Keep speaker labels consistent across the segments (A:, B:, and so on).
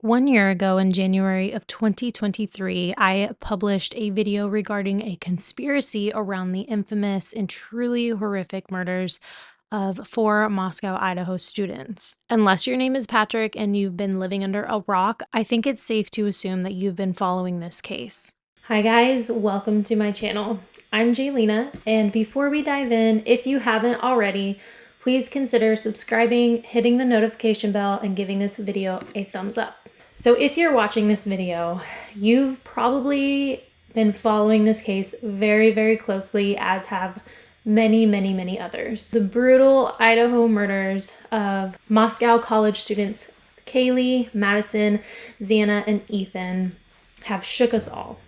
A: 1 year ago, in January of 2023, I published a video regarding a conspiracy around the infamous and truly horrific murders of four Moscow, Idaho students. Unless your name is Patrick and you've been living under a rock, I think it's safe to assume that you've been following this case. Hi guys, welcome to my channel. I'm Jaylena, and before we dive in, if you haven't already, please consider subscribing, hitting the notification bell, and giving this video a thumbs up. So if you're watching this video, you've probably been following this case very, very closely, as have many others. The brutal Idaho murders of Moscow college students Kaylee, Madison, Xana, and Ethan have shook us all.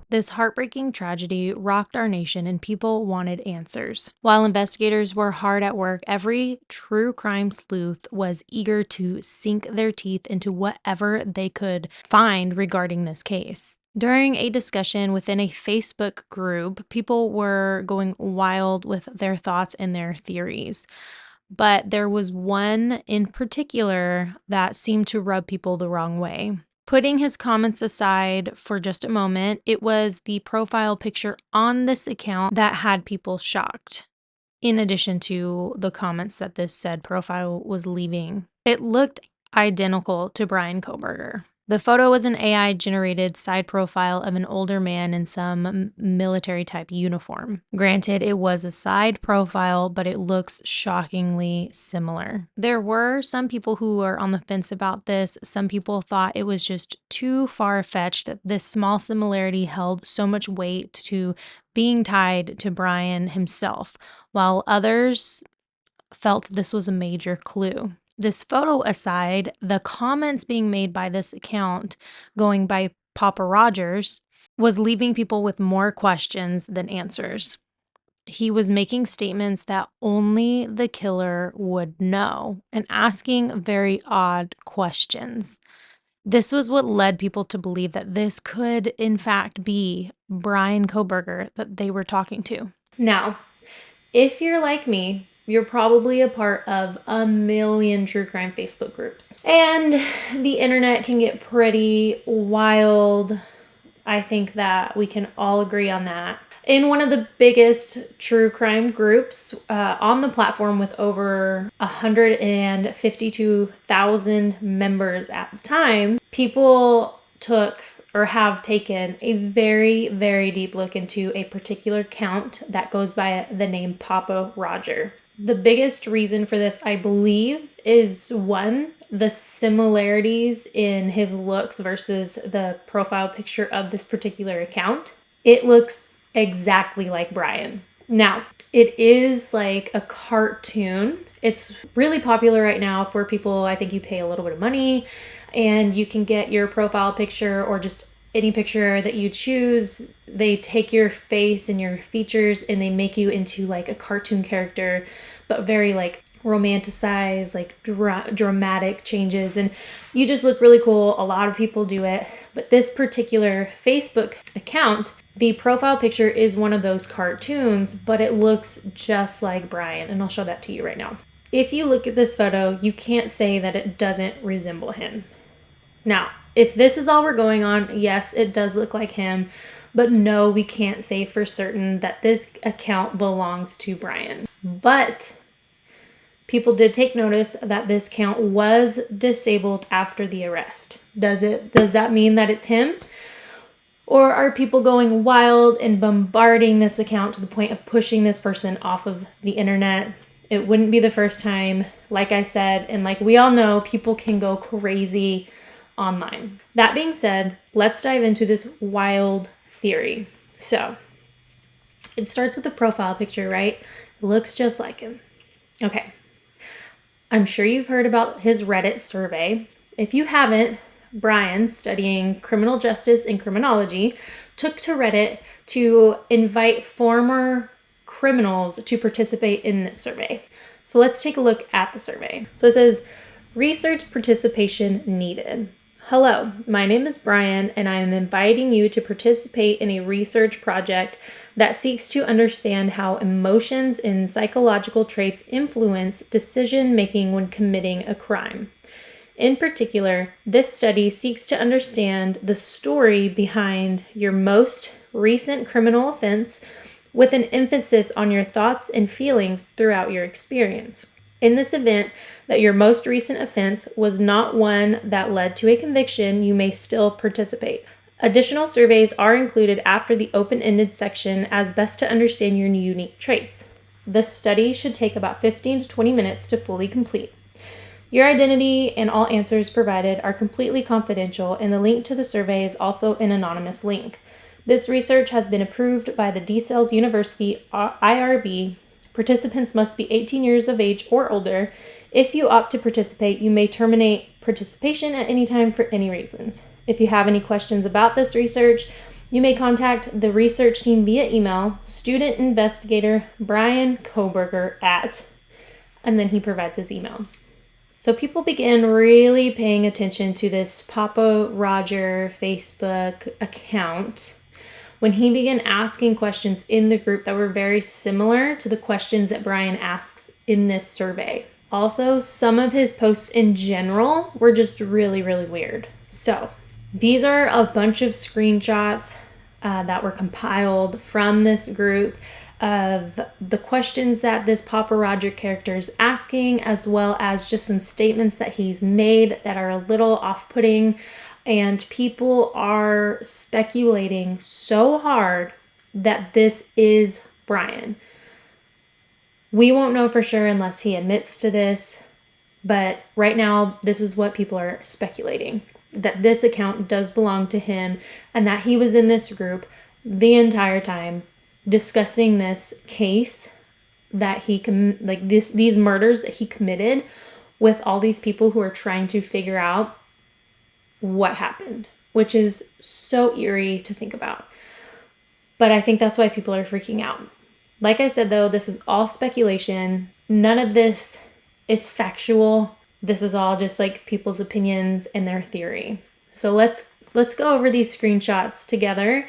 A: This heartbreaking tragedy rocked our nation, and people wanted answers. While investigators were hard at work, every true crime sleuth was eager to sink their teeth into whatever they could find regarding this case. During a discussion within a Facebook group, people were going wild with their thoughts and their theories. But there was one in particular that seemed to rub people the wrong way. Putting his comments aside for just a moment, it was the profile picture on this account that had people shocked, in addition to the comments that this said profile was leaving. It looked identical to Bryan Kohberger. The photo was an AI-generated side profile of an older man in some military-type uniform. Granted, it was a side profile, but it looks shockingly similar. There were some people who were on the fence about this. Some people thought it was just too far-fetched that this small similarity held so much weight to being tied to Bryan himself, while others felt this was a major clue. This photo aside, the comments being made by this account, going by Papa Rodgers, was leaving people with more questions than answers. He was making statements that only the killer would know and asking very odd questions. This was what led people to believe that this could, in fact, be Bryan Kohberger that they were talking to. Now, if you're like me, you're probably a part of a million true crime Facebook groups. And the internet can get pretty wild. I think that we can all agree on that. In one of the biggest true crime groups on the platform, with over 152,000 members at the time, people took or have taken a very deep look into a particular account that goes by the name Papa Roger. The biggest reason for this, I believe, is one, the similarities in his looks versus the profile picture of this particular account. It looks exactly like Bryan. Now, it is like a cartoon. It's really popular right now for people. I think you pay a little bit of money and you can get your profile picture or just any picture that you choose. They take your face and your features and they make you into like a cartoon character, but very like romanticized, like dramatic changes, and you just look really cool. A lot of people do it, but this particular Facebook account, the profile picture is one of those cartoons, but it looks just like Bryan, and I'll show that to you right now. If you look at this photo, you can't say that it doesn't resemble him. Now, if this is all we're going on, yes, it does look like him, but no, we can't say for certain that this account belongs to Bryan. But people did take notice that this account was disabled after the arrest. Does that mean that it's him? Or are people going wild and bombarding this account to the point of pushing this person off of the internet? It wouldn't be the first time, like I said, and like we all know, people can go crazy online. That being said, let's dive into this wild theory. So, it starts with the profile picture, right? It looks just like him. Okay. I'm sure you've heard about his Reddit survey. If you haven't, Bryan, studying criminal justice and criminology, took to Reddit to invite former criminals to participate in this survey. So let's take a look at the survey. So it says, research participation needed. Hello, my name is Bryan, and I am inviting you to participate in a research project that seeks to understand how emotions and psychological traits influence decision making when committing a crime. In particular, this study seeks to understand the story behind your most recent criminal offense with an emphasis on your thoughts and feelings throughout your experience. In this event, that your most recent offense was not one that led to a conviction, you may still participate. Additional surveys are included after the open-ended section as best to understand your unique traits. This study should take about 15 to 20 minutes to fully complete. Your identity and all answers provided are completely confidential, and the link to the survey is also an anonymous link. This research has been approved by the DeSales University IRB. Participants must be 18 years of age or older. If you opt to participate, you may terminate participation at any time for any reasons. If you have any questions about this research, you may contact the research team via email, student investigator Bryan Kohberger and then he provides his email. So people began really paying attention to this Papa Roger Facebook account when he began asking questions in the group that were very similar to the questions that Bryan asks in this survey. Also, some of his posts in general were just really, really weird. So these are a bunch of screenshots that were compiled from this group of the questions that this Papa Roger character is asking, as well as just some statements that he's made that are a little off-putting. And people are speculating so hard that this is Bryan. We won't know for sure unless he admits to this, but right now, this is what people are speculating, that this account does belong to him and that he was in this group the entire time discussing this case that these murders that he committed with all these people who are trying to figure out what happened, which is so eerie to think about. But I think that's why people are freaking out. Like I said, though, this is all speculation. None of this is factual. This is all just like people's opinions and their theory. So let's go over these screenshots together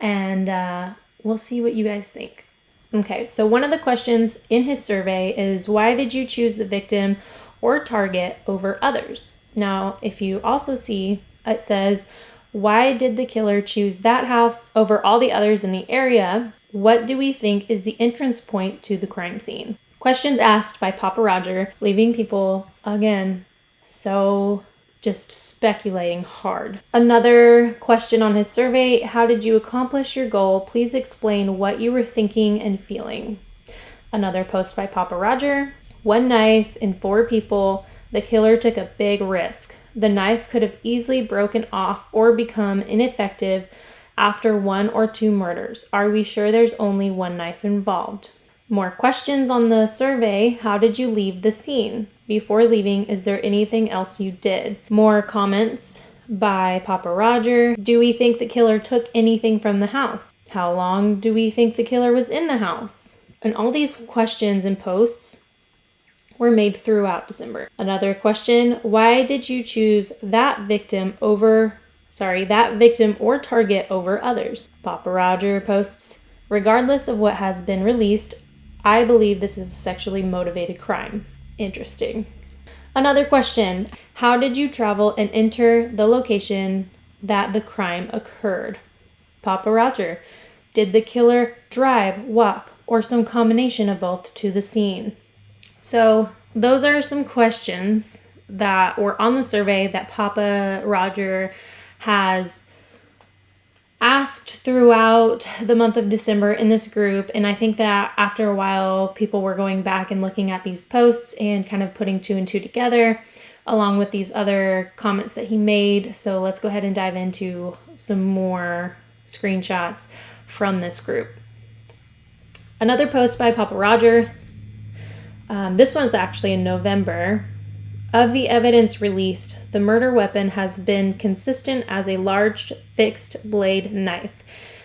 A: and we'll see what you guys think. Okay, so one of the questions in his survey is, why did you choose the victim or target over others? Now, if you also see, it says, why did the killer choose that house over all the others in the area? What do we think is the entrance point to the crime scene? Questions asked by Papa Roger, leaving people, again, so just speculating hard. Another question on his survey, how did you accomplish your goal? Please explain what you were thinking and feeling. Another post by Papa Roger, one knife and 4 people. The killer took a big risk. The knife could have easily broken off or become ineffective after 1 or 2 murders. Are we sure there's only 1 knife involved? More questions on the survey. How did you leave the scene? Before leaving, is there anything else you did? More comments by Papa Roger. Do we think the killer took anything from the house? How long do we think the killer was in the house? And all these questions and posts were made throughout December. Another question, why did you choose that victim or target over others? Papa Roger posts, regardless of what has been released, I believe this is a sexually motivated crime. Interesting. Another question, how did you travel and enter the location that the crime occurred? Papa Roger, did the killer drive, walk, or some combination of both to the scene? So those are some questions that were on the survey that Papa Roger has asked throughout the month of December in this group. And I think that after a while, people were going back and looking at these posts and kind of putting 2 and 2 together, along with these other comments that he made. So let's go ahead and dive into some more screenshots from this group. Another post by Papa Roger. This one is actually in November. Of the evidence released, the murder weapon has been consistent as a large fixed blade knife.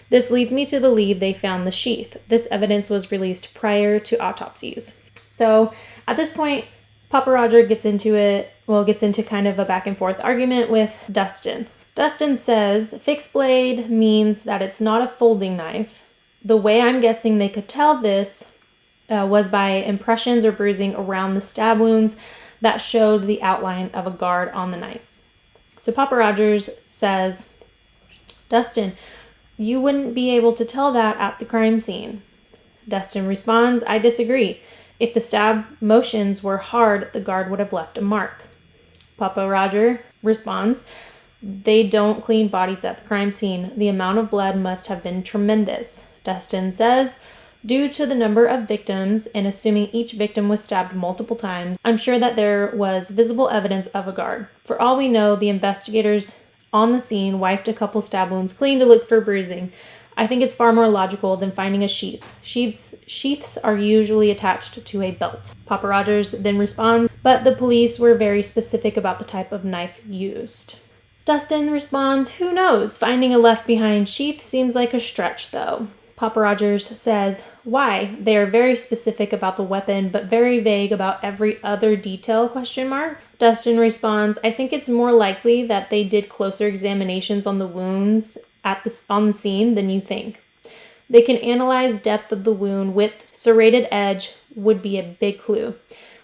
A: This leads me to believe they found the sheath. This evidence was released prior to autopsies. So at this point, Papa Roger gets into it gets into kind of a back and forth argument with Dustin. Dustin says fixed blade means that it's not a folding knife. The way I'm guessing they could tell this was by impressions or bruising around the stab wounds that showed the outline of a guard on the knife. So Papa Rodgers says, Dustin, you wouldn't be able to tell that at the crime scene. Dustin responds, I disagree. If the stab motions were hard, the guard would have left a mark. Papa Roger responds, they don't clean bodies at the crime scene. The amount of blood must have been tremendous. Dustin says, due to the number of victims and assuming each victim was stabbed multiple times, I'm sure that there was visible evidence of a guard. For all we know, the investigators on the scene wiped a couple stab wounds clean to look for bruising. I think it's far more logical than finding a sheath. Sheaths are usually attached to a belt. Papa Rodgers then responds, but the police were very specific about the type of knife used. Dustin responds, who knows? Finding a left-behind sheath seems like a stretch, though. Papa Rodgers says, why? They are very specific about the weapon, but very vague about every other detail, ? Dustin responds, I think it's more likely that they did closer examinations on the wounds on the scene than you think. They can analyze depth of the wound with serrated edge would be a big clue.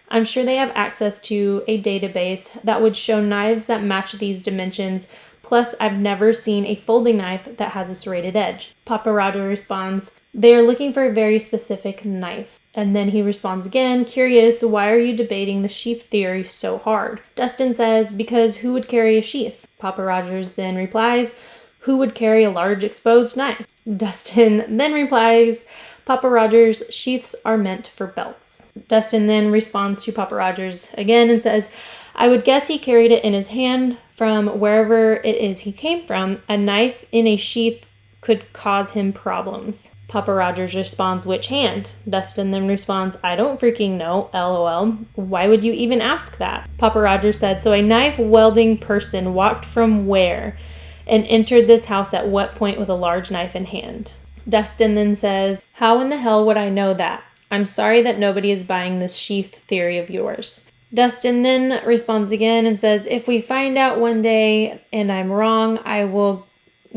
A: I'm sure they have access to a database that would show knives that match these dimensions. Plus, I've never seen a folding knife that has a serrated edge. Papa Roger responds, they are looking for a very specific knife. And then he responds again, curious, why are you debating the sheath theory so hard? Dustin says, because who would carry a sheath? Papa Rogers then replies, who would carry a large exposed knife? Dustin then replies, Papa Rogers, sheaths are meant for belts. Dustin then responds to Papa Rogers again and says, I would guess he carried it in his hand from wherever it is he came from. A knife in a sheath could cause him problems. Papa Rogers responds, which hand? Dustin then responds, I don't freaking know, LOL. Why would you even ask that? Papa Rogers said, so a knife welding person walked from where and entered this house at what point with a large knife in hand? Dustin then says, how in the hell would I know that? I'm sorry that nobody is buying this sheath theory of yours. Dustin then responds again and says, if we find out one day and I'm wrong, I will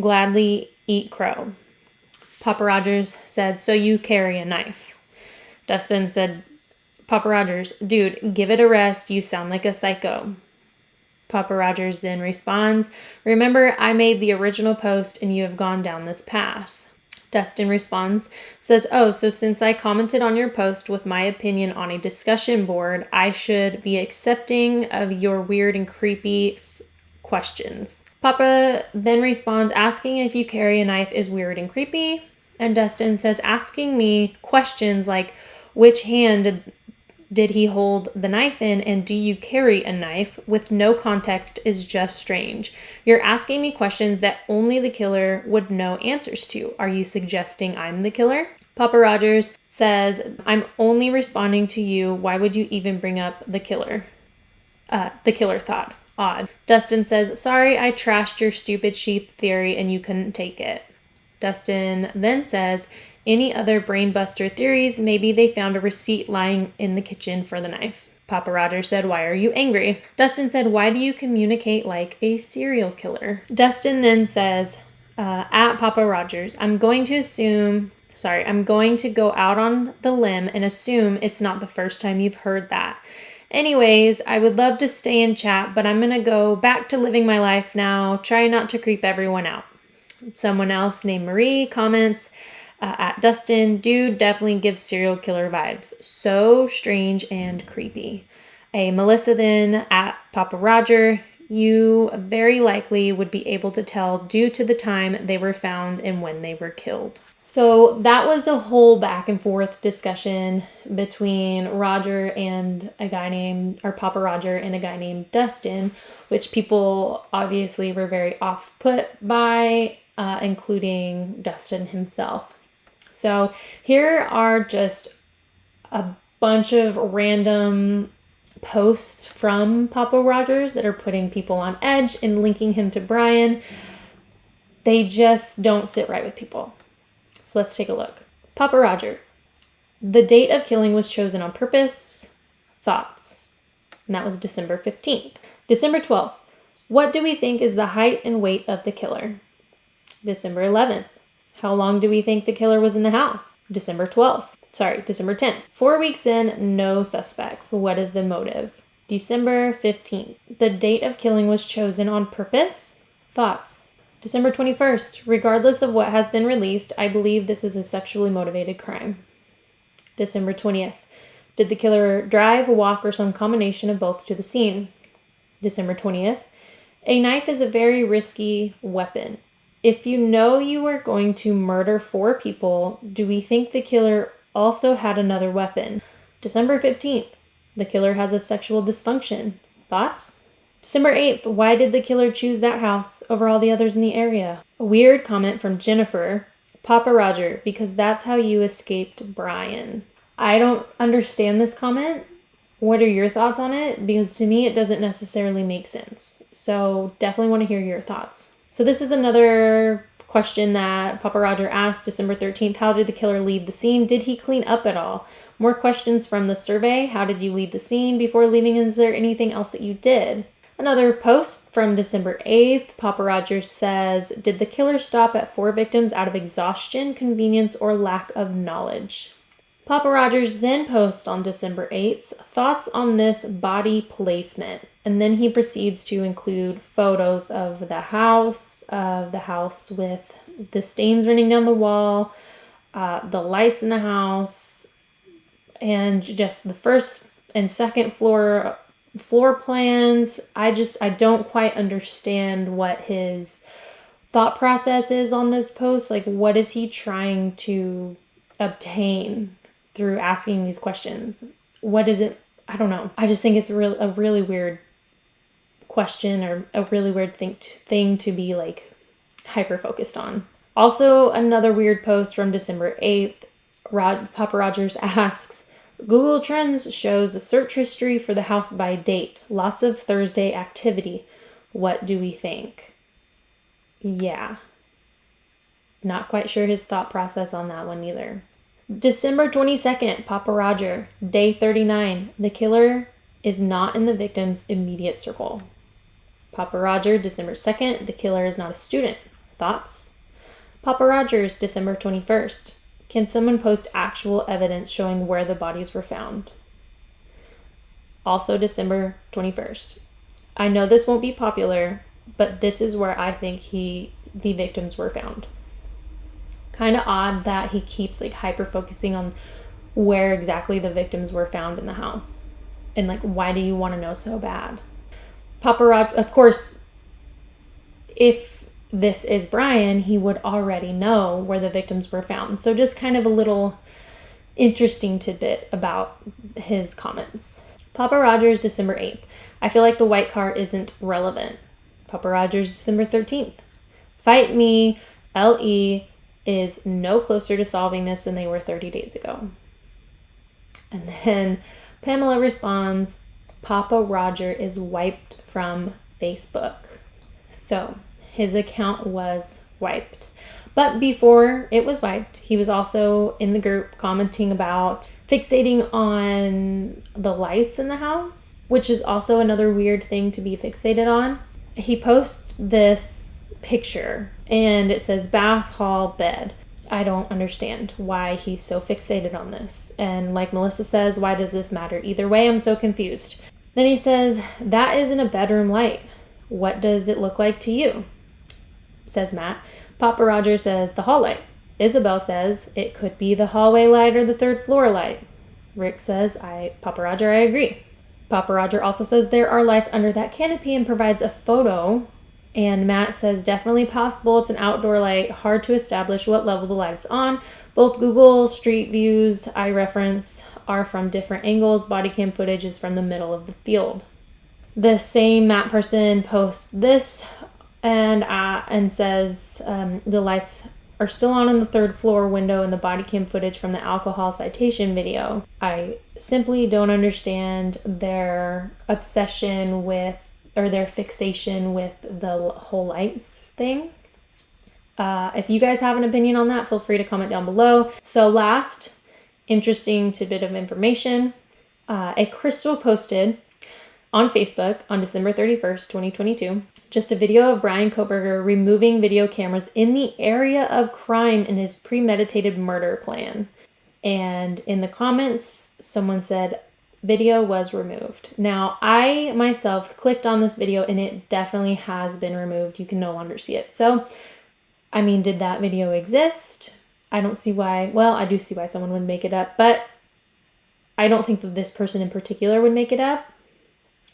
A: gladly eat crow. Papa Rogers said, so you carry a knife. Dustin said, Papa Rogers, dude, give it a rest. You sound like a psycho. Papa Rogers then responds, remember, I made the original post and you have gone down this path. Dustin responds, says, oh, so since I commented on your post with my opinion on a discussion board, I should be accepting of your weird and creepy questions. Papa then responds, asking if you carry a knife is weird and creepy. And Dustin says, asking me questions like, which hand did he hold the knife in, and do you carry a knife with no context is just strange. You're asking me questions that only the killer would know answers to. Are you suggesting I'm the killer? Papa Rogers says, I'm only responding to you. Why would you even bring up the killer? The killer thought. Odd. Dustin says, sorry, I trashed your stupid sheath theory and you couldn't take it. Dustin then says, any other brainbuster theories? Maybe they found a receipt lying in the kitchen for the knife. Papa Roger said, why are you angry? Dustin said, why do you communicate like a serial killer? Dustin then says, at Papa Rogers, I'm going to go out on the limb and assume it's not the first time you've heard that. Anyways, I would love to stay and chat, but I'm going to go back to living my life now. Try not to creep everyone out. Someone else named Marie comments, at Dustin, dude definitely gives serial killer vibes. So strange and creepy. A Melissa then at Papa Roger, you very likely would be able to tell due to the time they were found and when they were killed. So that was a whole back and forth discussion between Roger and Papa Roger and a guy named Dustin, which people obviously were very off put by, including Dustin himself. So here are just a bunch of random posts from Papa Rogers that are putting people on edge and linking him to Bryan. They just don't sit right with people. So let's take a look. Papa Roger. The date of killing was chosen on purpose. Thoughts. and that was December 15th. December 12th, what do we think is the height and weight of the killer? December 11th, how long do we think the killer was in the house? December 10th. 4 weeks in, no suspects. What is the motive? December 15th, the date of killing was chosen on purpose. Thoughts? December 21st, regardless of what has been released, I believe this is a sexually motivated crime. December 20th, did the killer drive, walk, or some combination of both to the scene? December 20th, a knife is a very risky weapon. If you know you are going to murder 4 people, do we think the killer also had another weapon? December 15th, the killer has a sexual dysfunction. Thoughts? December 8th, why did the killer choose that house over all the others in the area? A weird comment from Jennifer. Papa Roger, because that's how you escaped Bryan. I don't understand this comment. What are your thoughts on it? Because to me, it doesn't necessarily make sense. So definitely want to hear your thoughts. So this is another question that Papa Roger asked December 13th. How did the killer leave the scene? Did he clean up at all? More questions from the survey. How did you leave the scene before leaving? Is there anything else that you did? Another post from December 8th. Papa Roger says, did the killer stop at 4 victims out of exhaustion, convenience, or lack of knowledge? Papa Rogers then posts on December 8th, thoughts on this body placement. And then he proceeds to include photos of the house with the stains running down the wall, the lights in the house, and just the first and second floor plans. I don't quite understand what his thought process is on this post. Like, what is he trying to obtain through asking these questions? What is it? I don't know. I just think it's a really weird question, or a really weird thing to be like hyper focused on. Also, another weird post from December 8th. Papa Rogers asks, Google Trends shows the search history for the house by date. Lots of Thursday activity. What do we think? Yeah. Not quite sure his thought process on that one either. December 22nd, Papa Roger, day 39. The killer is not in the victim's immediate circle. Papa Roger, December 2nd, the killer is not a student. Thoughts? Papa Rogers, December 21st. Can someone post actual evidence showing where the bodies were found? Also December 21st. I know this won't be popular, but this is where I think the victims were found. Kind of odd that he keeps like hyper focusing on where exactly the victims were found in the house. And like, why do you want to know so bad? Papa Roger, of course, if this is Bryan, he would already know where the victims were found. So just kind of a little interesting tidbit about his comments. Papa Rogers, December 8th. I feel like the white car isn't relevant. Papa Rogers, December 13th. Fight me, LE is no closer to solving this than they were 30 days ago. And then Pamela responds, Papa Roger is wiped from Facebook. So his account was wiped. But before it was wiped, he was also in the group commenting about fixating on the lights in the house, which is also another weird thing to be fixated on. He posts this picture and it says bath, hall, bed. I don't understand why he's so fixated on this. And like Melissa says, why does this matter? Either way, I'm so confused. Then he says, that isn't a bedroom light. What does it look like to you? Says Matt. Papa Roger says, the hall light. Isabel says, it could be the hallway light or the third floor light. Rick says, Papa Roger, I agree. Papa Roger also says there are lights under that canopy and provides a photo. And Matt says, definitely possible. It's an outdoor light. Hard to establish what level the light's on. Both Google Street Views I reference are from different angles. Body cam footage is from the middle of the field. The same Matt person posts this and says the lights are still on in the third floor window in the body cam footage from the alcohol citation video. I simply don't understand their obsession with, or their fixation with the whole lights thing. If you guys have an opinion on that, feel free to comment down below. So last interesting tidbit of information, a Crystal posted, on Facebook on December 31st, 2022. Just a video of Bryan Kohberger removing video cameras in the area of crime in his premeditated murder plan. And in the comments, someone said, video was removed. Now, I myself clicked on this video and it definitely has been removed. You can no longer see it. So, I mean, did that video exist? I don't see why. Well, I do see why someone would make it up, but I don't think that this person in particular would make it up.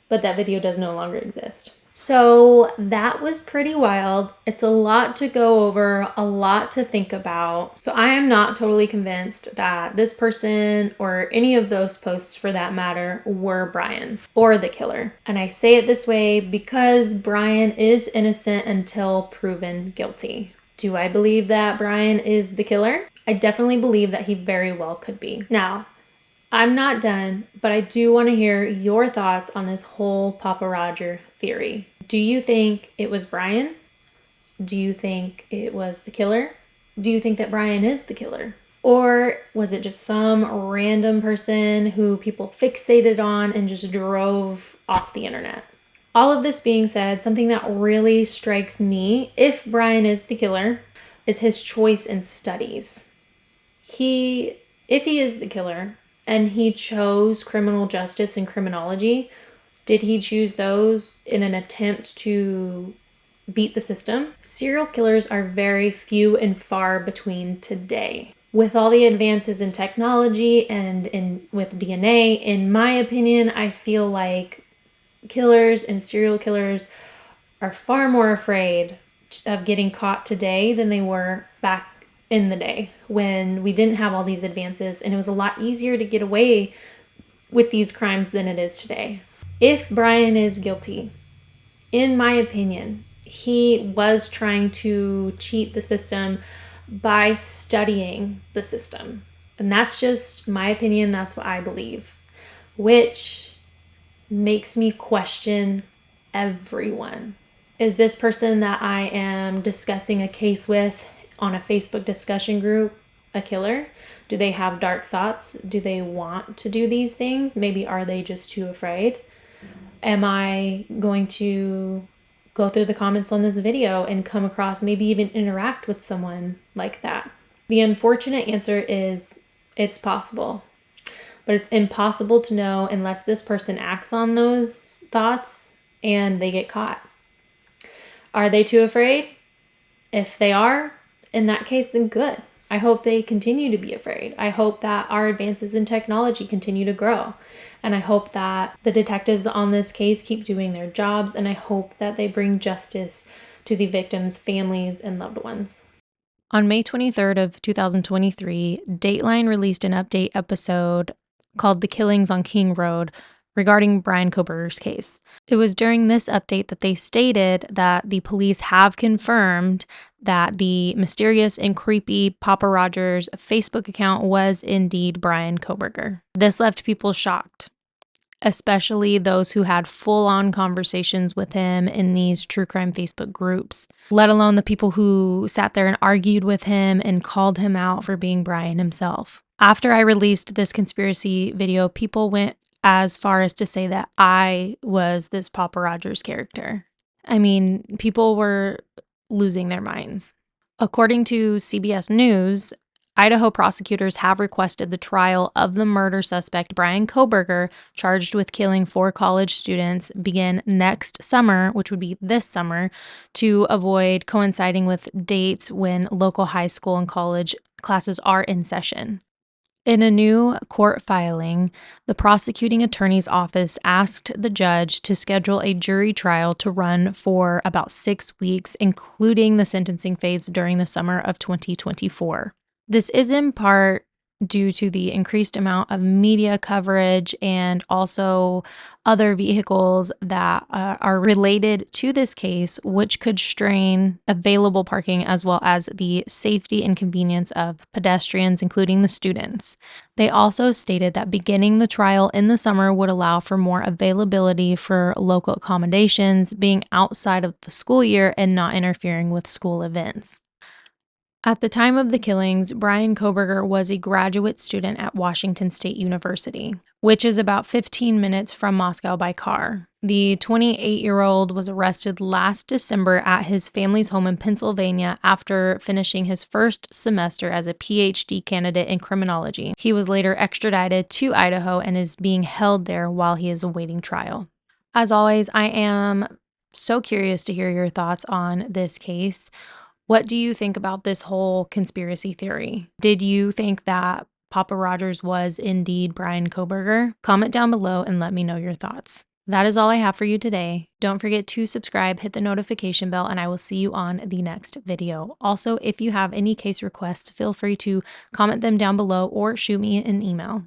A: But that video does no longer exist. So that was pretty wild. It's a lot to go over, a lot to think about. So I am not totally convinced that this person or any of those posts for that matter were Bryan or the killer. And I say it this way because Bryan is innocent until proven guilty. Do I believe that Bryan is the killer? I definitely believe that he very well could be. Now, I'm not done, but I do want to hear your thoughts on this whole Papa Roger theory. Do you think it was Bryan? Do you think it was the killer? Do you think that Bryan is the killer? Or was it just some random person who people fixated on and just drove off the internet? All of this being said, something that really strikes me, if Bryan is the killer, is his choice in studies. If he is the killer, and he chose criminal justice and criminology, did he choose those in an attempt to beat the system? Serial killers are very few and far between today. With all the advances in technology and with DNA, in my opinion, I feel like killers and serial killers are far more afraid of getting caught today than they were back in the day when we didn't have all these advances and it was a lot easier to get away with these crimes than it is today. If Bryan is guilty, in my opinion, he was trying to cheat the system by studying the system. And that's just my opinion. That's what I believe, which makes me question everyone. Is this person that I am discussing a case with on a Facebook discussion group a killer? Do they have dark thoughts? Do they want to do these things? Maybe are they just too afraid? Am I going to go through the comments on this video and come across, maybe even interact with someone like that? The unfortunate answer is it's possible, but it's impossible to know unless this person acts on those thoughts and they get caught. Are they too afraid? If they are, in that case, then good. I hope they continue to be afraid. I hope that our advances in technology continue to grow. And I hope that the detectives on this case keep doing their jobs. And I hope that they bring justice to the victims' families and loved ones. On May 23rd of 2023, Dateline released an update episode called The Killings on King Road regarding Bryan Kohberger's case. It was during this update that they stated that the police have confirmed that the mysterious and creepy Papa Rodgers Facebook account was indeed Bryan Kohberger. This left people shocked, especially those who had full-on conversations with him in these true crime Facebook groups, let alone the people who sat there and argued with him and called him out for being Bryan himself. After I released this conspiracy video, people went as far as to say that I was this Papa Rodgers character. I mean, people were losing their minds. According to CBS News, Idaho prosecutors have requested the trial of the murder suspect Bryan Kohberger, charged with killing 4 college students, begin next summer, which would be this summer, to avoid coinciding with dates when local high school and college classes are in session. In a new court filing, the prosecuting attorney's office asked the judge to schedule a jury trial to run for about 6 weeks, including the sentencing phase during the summer of 2024. This is in part due to the increased amount of media coverage and also other vehicles that are related to this case, which could strain available parking as well as the safety and convenience of pedestrians, including the students. They also stated that beginning the trial in the summer would allow for more availability for local accommodations, being outside of the school year and not interfering with school events. At the time of the killings, Bryan Kohberger was a graduate student at Washington State University, which is about 15 minutes from Moscow by car. The 28-year-old was arrested last December at his family's home in Pennsylvania after finishing his first semester as a PhD candidate in criminology. He was later extradited to Idaho and is being held there while he is awaiting trial. As always, I am so curious to hear your thoughts on this case. What do you think about this whole conspiracy theory? Did you think that Papa Rodgers was indeed Bryan Kohberger? Comment down below and let me know your thoughts. That is all I have for you today. Don't forget to subscribe, hit the notification bell, and I will see you on the next video. Also, if you have any case requests, feel free to comment them down below or shoot me an email.